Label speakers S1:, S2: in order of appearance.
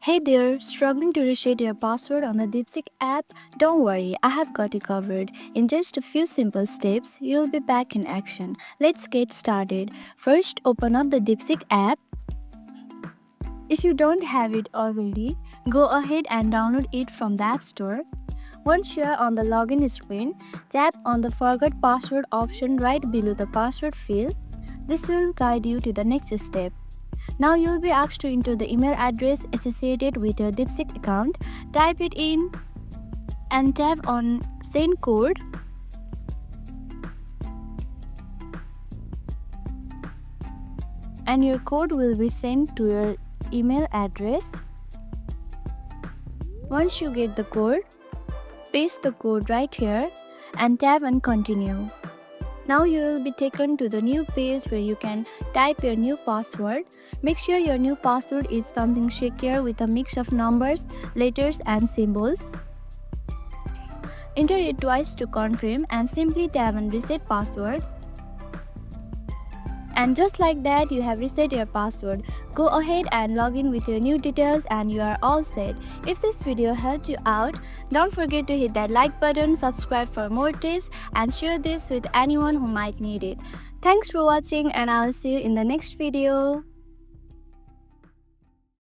S1: Hey there, struggling to reset your password on the Deepseek app? Don't worry, I have got you covered. In just a few simple steps, you'll be back in action. Let's get started. First, open up the Deepseek app. If you don't have it already, go ahead and download it from the App Store. Once you are on the login screen, tap on the Forgot Password option right below the password field. This will guide you to the next step. Now you will be asked to enter the email address associated with your Deepseek account. Type it in and tap on Send Code. And your code will be sent to your email address. Once you get the code, paste the code right here and tap on Continue. Now you will be taken to the new page where you can type your new password. Make sure your new password is something secure with a mix of numbers, letters and symbols. Enter it twice to confirm and simply tap on Reset Password. And just like that, you have reset your password. Go ahead and log in with your new details and you are all set. If this video helped you out, don't forget to hit that like button, subscribe for more tips and share this with anyone who might need it. Thanks for watching and I'll see you in the next video.